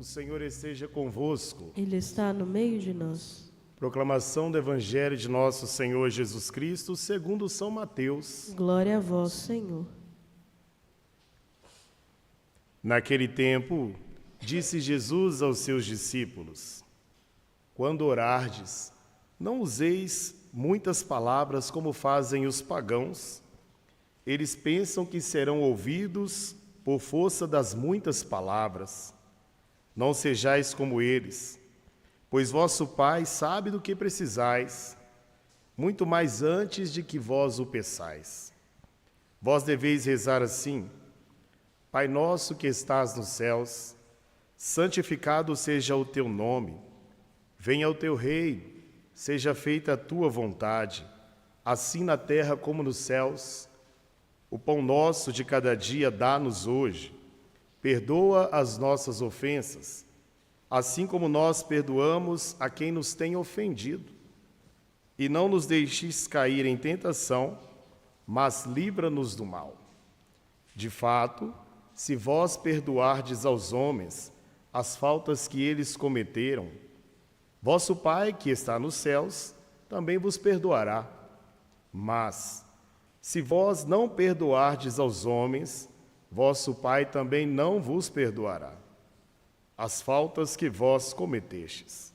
Senhor esteja convosco. Ele está no meio de nós. Proclamação do Evangelho de nosso Senhor Jesus Cristo, segundo São Mateus. Glória a vós, Senhor. Naquele tempo, disse Jesus aos seus discípulos: quando orardes, não useis muitas palavras como fazem os pagãos. Eles pensam que serão ouvidos por força das muitas palavras. Não sejais como eles, pois vosso Pai sabe do que precisais, muito mais antes de que vós o peçais. Vós deveis rezar assim: Pai nosso que estás nos céus, santificado seja o teu nome. Venha o teu reino, seja feita a tua vontade, assim na terra como nos céus. O pão nosso de cada dia dá-nos hoje. Perdoa as nossas ofensas, assim como nós perdoamos a quem nos tem ofendido. E não nos deixes cair em tentação, mas livra-nos do mal. De fato, se vós perdoardes aos homens as faltas que eles cometeram, vosso Pai, que está nos céus, também vos perdoará. Mas, se vós não perdoardes aos homens, vosso Pai também não vos perdoará as faltas que vós cometestes.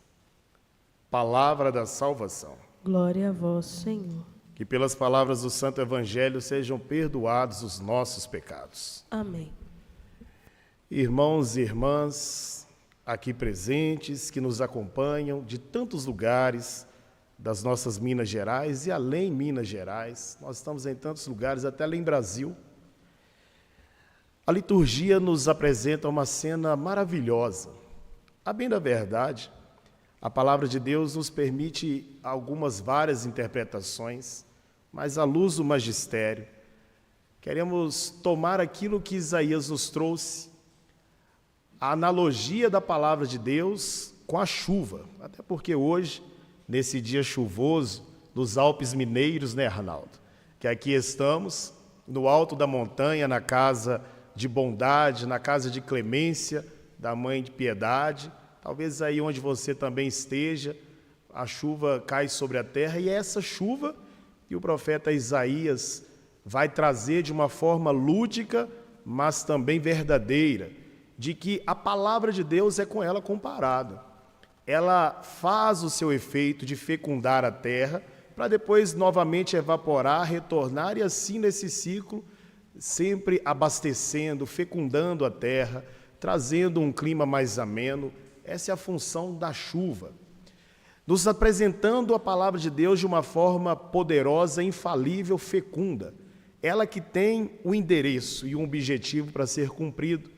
Palavra da salvação. Glória a vós, Senhor. Que pelas palavras do Santo Evangelho sejam perdoados os nossos pecados. Amém. Irmãos e irmãs aqui presentes, que nos acompanham de tantos lugares das nossas Minas Gerais e além Minas Gerais, nós estamos em tantos lugares, até lá em Brasil. A liturgia nos apresenta uma cena maravilhosa. A bem da verdade, a palavra de Deus nos permite várias interpretações, mas à luz do magistério, queremos tomar aquilo que Isaías nos trouxe, a analogia da palavra de Deus com a chuva, até porque hoje, nesse dia chuvoso, dos Alpes Mineiros, né, Arnaldo? Que aqui estamos, no alto da montanha, na casa de bondade, na casa de clemência, da Mãe de Piedade. Talvez aí onde você também esteja, a chuva cai sobre a terra, e é essa chuva que o profeta Isaías vai trazer de uma forma lúdica, mas também verdadeira, de que a palavra de Deus é com ela comparada. Ela faz o seu efeito de fecundar a terra, para depois novamente evaporar, retornar, e assim nesse ciclo, sempre abastecendo, fecundando a terra, trazendo um clima mais ameno. Essa é a função da chuva. Nos apresentando a palavra de Deus de uma forma poderosa, infalível, fecunda. Ela que tem o endereço e um objetivo para ser cumprido.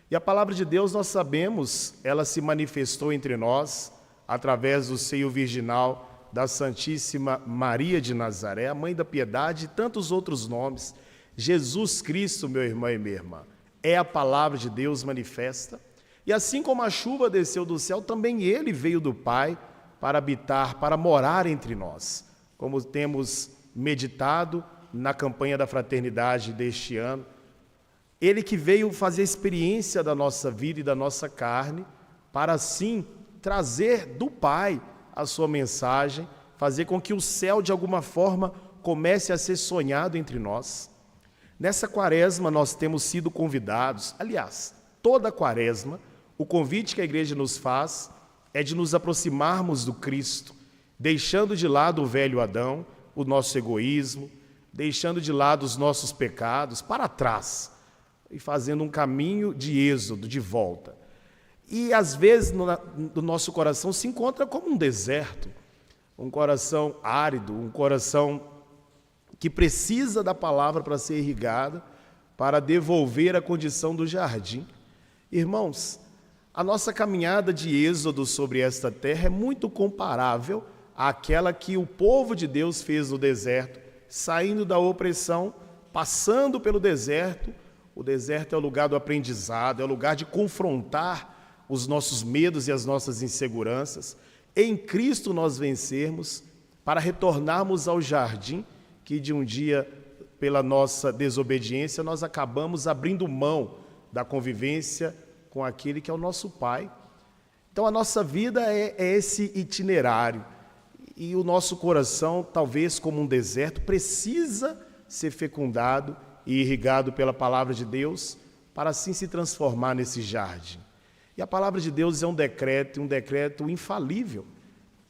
E a palavra de Deus, nós sabemos, ela se manifestou entre nós através do seio virginal da Santíssima Maria de Nazaré, a Mãe da Piedade e tantos outros nomes. Jesus Cristo, meu irmão e minha irmã, é a palavra de Deus manifesta. E assim como a chuva desceu do céu, também Ele veio do Pai para habitar, para morar entre nós. Como temos meditado na campanha da fraternidade deste ano, Ele que veio fazer a experiência da nossa vida e da nossa carne, para assim trazer do Pai a sua mensagem, fazer com que o céu de alguma forma comece a ser sonhado entre nós. Nessa quaresma nós temos sido convidados, aliás, toda quaresma, o convite que a igreja nos faz é de nos aproximarmos do Cristo, deixando de lado o velho Adão, o nosso egoísmo, deixando de lado os nossos pecados para trás e fazendo um caminho de êxodo, de volta. E às vezes no nosso coração se encontra como um deserto, um coração árido, um coração que precisa da palavra para ser irrigada, para devolver a condição do jardim. Irmãos, a nossa caminhada de êxodo sobre esta terra é muito comparável àquela que o povo de Deus fez no deserto, saindo da opressão, passando pelo deserto. O deserto é o lugar do aprendizado, é o lugar de confrontar os nossos medos e as nossas inseguranças. Em Cristo nós vencermos para retornarmos ao jardim que de um dia, pela nossa desobediência, nós acabamos abrindo mão da convivência com aquele que é o nosso Pai. Então a nossa vida é esse itinerário. E o nosso coração, talvez como um deserto, precisa ser fecundado e irrigado pela palavra de Deus para assim se transformar nesse jardim. E a palavra de Deus é um decreto infalível.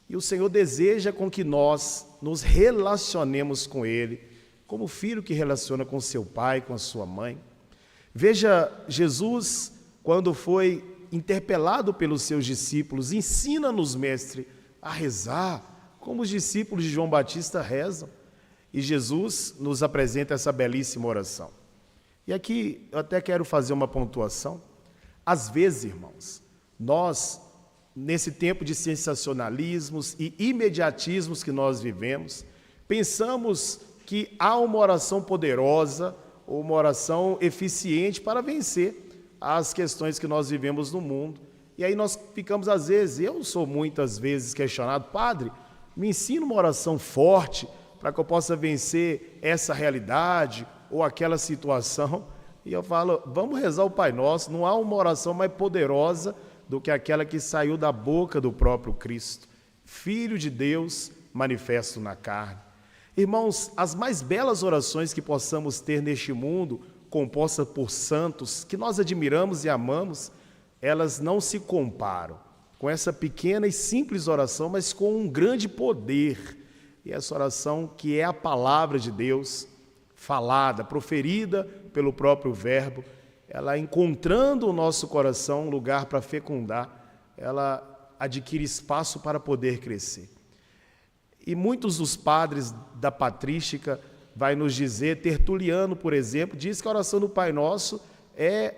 E o Senhor deseja com que nós nos relacionemos com Ele, como o filho que relaciona com seu pai, com a sua mãe. Veja, Jesus, quando foi interpelado pelos seus discípulos, ensina-nos, mestre, a rezar, como os discípulos de João Batista rezam. E Jesus nos apresenta essa belíssima oração. E aqui eu até quero fazer uma pontuação. Às vezes, irmãos, nós, nesse tempo de sensacionalismos e imediatismos que nós vivemos, pensamos que há uma oração poderosa ou uma oração eficiente para vencer as questões que nós vivemos no mundo. E aí nós ficamos, às vezes, eu sou muitas vezes questionado, padre, me ensina uma oração forte para que eu possa vencer essa realidade ou aquela situação. E eu falo, vamos rezar o Pai Nosso, não há uma oração mais poderosa do que aquela que saiu da boca do próprio Cristo, Filho de Deus manifesto na carne. Irmãos, as mais belas orações que possamos ter neste mundo, compostas por santos, que nós admiramos e amamos, elas não se comparam com essa pequena e simples oração, mas com um grande poder. E essa oração que é a palavra de Deus, falada, proferida pelo próprio Verbo, ela encontrando o nosso coração um lugar para fecundar, ela adquire espaço para poder crescer. E muitos dos padres da patrística vai nos dizer, Tertuliano, por exemplo, diz que a oração do Pai Nosso é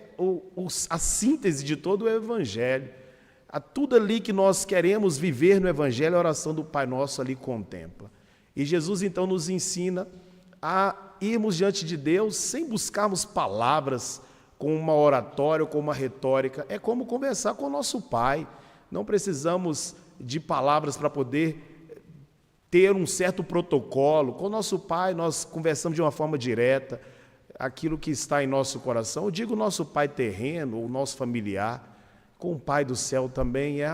a síntese de todo o Evangelho. A tudo ali que nós queremos viver no Evangelho, a oração do Pai Nosso ali contempla. E Jesus então nos ensina a irmos diante de Deus sem buscarmos palavras com uma oratória ou com uma retórica. É como conversar com o nosso Pai. Não precisamos de palavras para poder ter um certo protocolo. Com o nosso Pai, nós conversamos de uma forma direta, aquilo que está em nosso coração. Eu digo nosso Pai terreno, ou nosso familiar, com o Pai do céu também é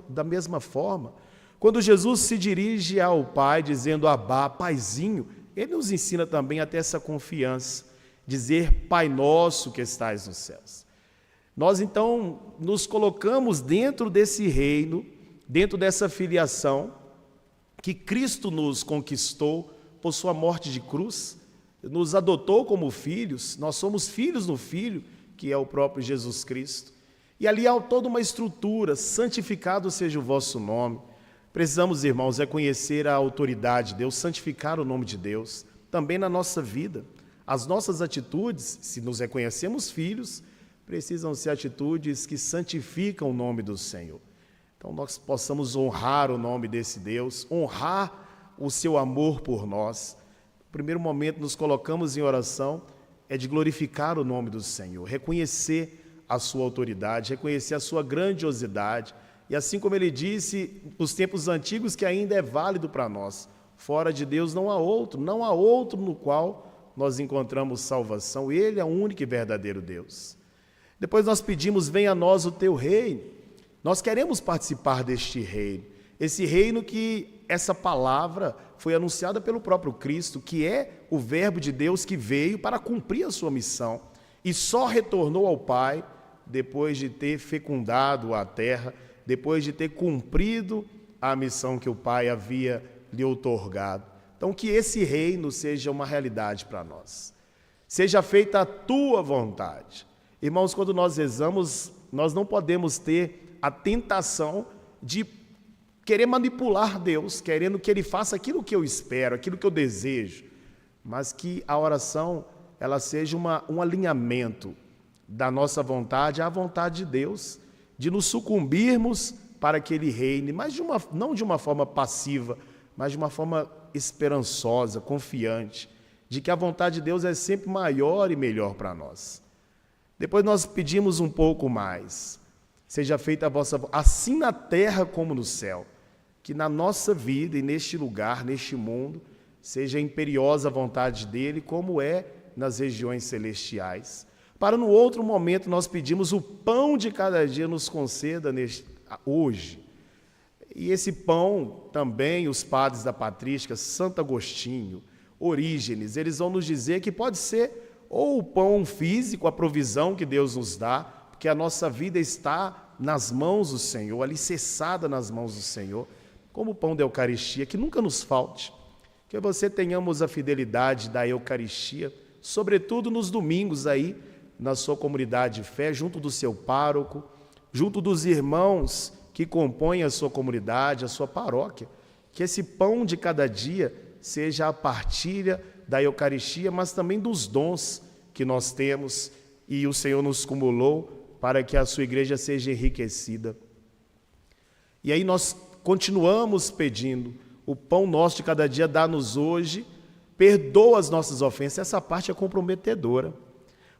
da mesma forma. Quando Jesus se dirige ao Pai, dizendo Abá, Paizinho, Ele nos ensina também a ter essa confiança, dizer Pai Nosso que estais nos céus. Nós, então, nos colocamos dentro desse reino, dentro dessa filiação, que Cristo nos conquistou por sua morte de cruz, nos adotou como filhos, nós somos filhos do Filho, que é o próprio Jesus Cristo. E ali há toda uma estrutura, santificado seja o vosso nome. Precisamos, irmãos, conhecer a autoridade de Deus, santificar o nome de Deus, também na nossa vida. As nossas atitudes, se nos reconhecemos filhos, precisam ser atitudes que santificam o nome do Senhor. Então, nós possamos honrar o nome desse Deus, honrar o seu amor por nós. No primeiro momento, nos colocamos em oração, é de glorificar o nome do Senhor, reconhecer a sua autoridade, reconhecer a sua grandiosidade. E assim como ele disse nos tempos antigos, que ainda é válido para nós, fora de Deus não há outro no qual nós encontramos salvação. Ele é o único e verdadeiro Deus. Depois nós pedimos, venha a nós o teu reino. Nós queremos participar deste reino, esse reino que essa palavra foi anunciada pelo próprio Cristo, que é o Verbo de Deus que veio para cumprir a sua missão e só retornou ao Pai depois de ter fecundado a terra, depois de ter cumprido a missão que o Pai havia lhe outorgado. Então, que esse reino seja uma realidade para nós. Seja feita a tua vontade. Irmãos, quando nós rezamos, nós não podemos ter a tentação de querer manipular Deus, querendo que Ele faça aquilo que eu espero, aquilo que eu desejo, mas que a oração ela seja um alinhamento da nossa vontade à vontade de Deus, de nos sucumbirmos para que Ele reine, mas não de uma forma passiva, mas de uma forma esperançosa, confiante, de que a vontade de Deus é sempre maior e melhor para nós. Depois nós pedimos um pouco mais. Seja feita a vossa vontade, assim na terra como no céu. Que na nossa vida e neste lugar, neste mundo, seja imperiosa a vontade dEle, como é nas regiões celestiais. para no outro momento nós pedimos o pão de cada dia nos conceda hoje. E esse pão também os padres da patrística, Santo Agostinho, Orígenes, eles vão nos dizer que pode ser ou o pão físico, a provisão que Deus nos dá, porque a nossa vida está nas mãos do Senhor, alicerçada nas mãos do Senhor, como o pão da Eucaristia, que nunca nos falte, que você tenhamos a fidelidade da Eucaristia, sobretudo nos domingos aí, na sua comunidade de fé, junto do seu pároco, junto dos irmãos que compõem a sua comunidade, a sua paróquia, que esse pão de cada dia seja a partilha da Eucaristia, mas também dos dons que nós temos e o Senhor nos cumulou para que a sua igreja seja enriquecida. E aí nós continuamos pedindo, o pão nosso de cada dia dá-nos hoje, perdoa as nossas ofensas. Essa parte é comprometedora,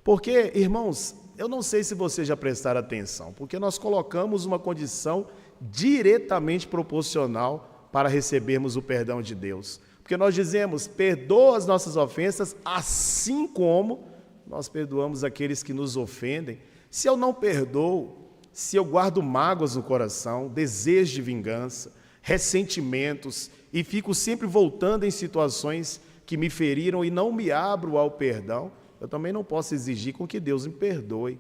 porque, irmãos, eu não sei se vocês já prestaram atenção, porque nós colocamos uma condição diretamente proporcional para recebermos o perdão de Deus. Porque nós dizemos, perdoa as nossas ofensas, assim como nós perdoamos aqueles que nos ofendem. Se eu não perdoo, se eu guardo mágoas no coração, desejo de vingança, ressentimentos, e fico sempre voltando em situações que me feriram e não me abro ao perdão, eu também não posso exigir com que Deus me perdoe.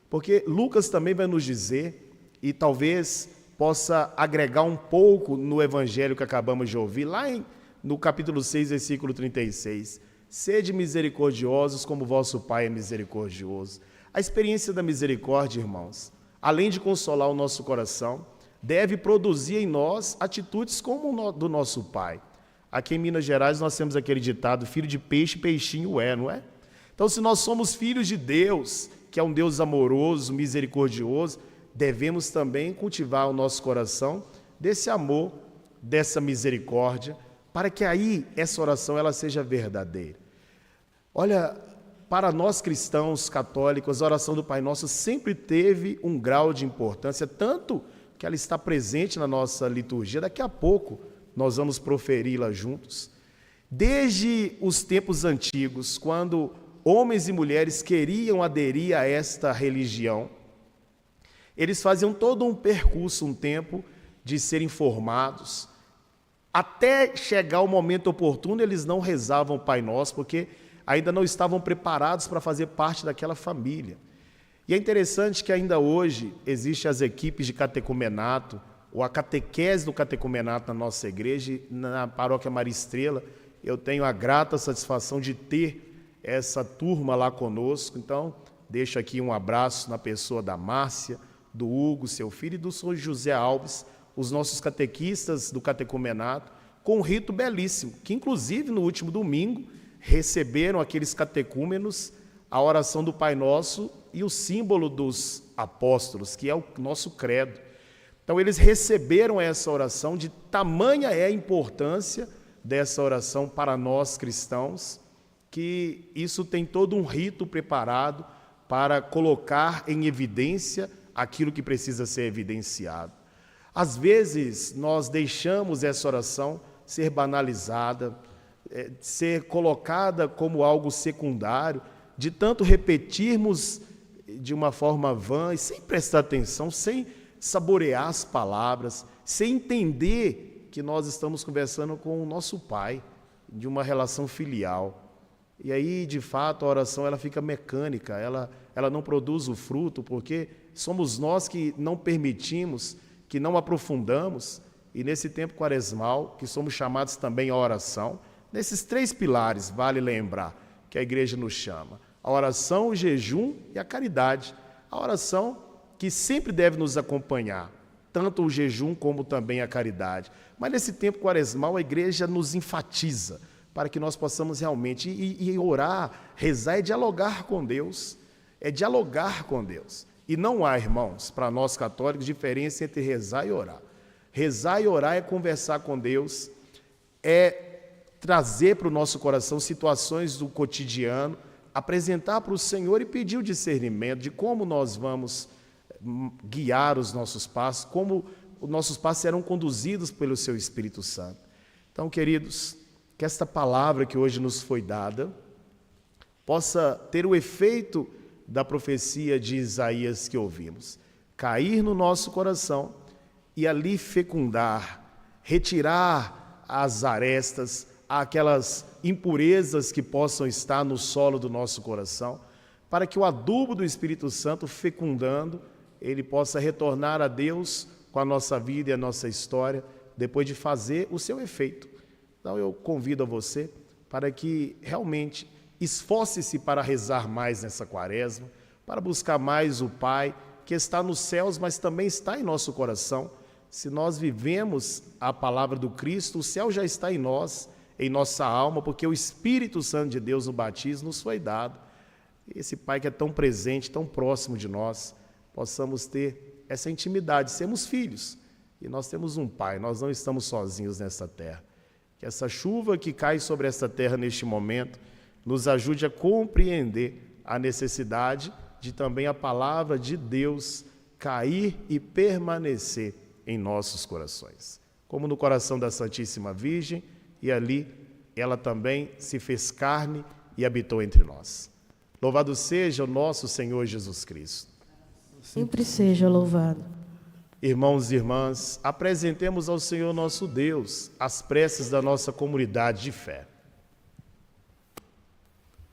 Porque Lucas também vai nos dizer, e talvez possa agregar um pouco no evangelho que acabamos de ouvir, lá no capítulo 6, versículo 36, sede misericordiosos como vosso Pai é misericordioso. A experiência da misericórdia, irmãos, além de consolar o nosso coração, deve produzir em nós atitudes como do nosso Pai. Aqui em Minas Gerais nós temos aquele ditado, filho de peixe, peixinho é, não é? Então, se nós somos filhos de Deus, que é um Deus amoroso, misericordioso, devemos também cultivar o nosso coração desse amor, dessa misericórdia, para que aí essa oração ela seja verdadeira. Olha, para nós cristãos católicos, a oração do Pai Nosso sempre teve um grau de importância, tanto que ela está presente na nossa liturgia. Daqui a pouco nós vamos proferi-la juntos. Desde os tempos antigos, quando homens e mulheres queriam aderir a esta religião, eles faziam todo um percurso, um tempo de serem formados. Até chegar o momento oportuno, eles não rezavam o Pai Nosso, porque ainda não estavam preparados para fazer parte daquela família. E é interessante que ainda hoje existem as equipes de catecumenato, ou a catequese do catecumenato na nossa igreja, na paróquia Maria Estrela. Eu tenho a grata satisfação de ter essa turma lá conosco. Então, deixo aqui um abraço na pessoa da Márcia, do Hugo, seu filho, e do São José Alves, os nossos catequistas do catecumenato, com um rito belíssimo, que inclusive no último domingo receberam aqueles catecúmenos a oração do Pai Nosso e o símbolo dos apóstolos, que é o nosso credo. Então eles receberam essa oração, de tamanha é a importância dessa oração para nós cristãos, que isso tem todo um rito preparado para colocar em evidência aquilo que precisa ser evidenciado. Às vezes nós deixamos essa oração ser banalizada, ser colocada como algo secundário, de tanto repetirmos de uma forma vã e sem prestar atenção, sem saborear as palavras, sem entender que nós estamos conversando com o nosso Pai, de uma relação filial. E aí, de fato, a oração ela fica mecânica, ela não produz o fruto, porque somos nós que não permitimos, que não aprofundamos, e nesse tempo quaresmal, que somos chamados também à oração, nesses 3 pilares, vale lembrar, que a igreja nos chama: a oração, o jejum e a caridade. A oração que sempre deve nos acompanhar, tanto o jejum como também a caridade. Mas nesse tempo quaresmal, a igreja nos enfatiza, para que nós possamos realmente e orar, rezar, é dialogar com Deus. É dialogar com Deus. E não há, irmãos, para nós católicos, diferença entre rezar e orar. Rezar e orar é conversar com Deus, é trazer para o nosso coração situações do cotidiano, apresentar para o Senhor e pedir o discernimento de como nós vamos guiar os nossos passos, como os nossos passos serão conduzidos pelo Seu Espírito Santo. Então, queridos, que esta palavra que hoje nos foi dada possa ter o efeito da profecia de Isaías que ouvimos. Cair no nosso coração e ali fecundar, retirar as arestas, aquelas impurezas que possam estar no solo do nosso coração, para que o adubo do Espírito Santo, fecundando, ele possa retornar a Deus com a nossa vida e a nossa história, depois de fazer o seu efeito. Então eu convido a você para que realmente esforce-se para rezar mais nessa quaresma, para buscar mais o Pai, que está nos céus, mas também está em nosso coração. Se nós vivemos a palavra do Cristo, o céu já está em nós, em nossa alma, porque o Espírito Santo de Deus no batismo nos foi dado. Esse Pai que é tão presente, tão próximo de nós, possamos ter essa intimidade, sermos filhos. E nós temos um Pai, nós não estamos sozinhos nessa terra. Que essa chuva que cai sobre essa terra neste momento nos ajude a compreender a necessidade de também a palavra de Deus cair e permanecer em nossos corações. Como no coração da Santíssima Virgem, e ali ela também se fez carne e habitou entre nós. Louvado seja o nosso Senhor Jesus Cristo. Sempre seja louvado. Irmãos e irmãs, apresentemos ao Senhor nosso Deus as preces da nossa comunidade de fé.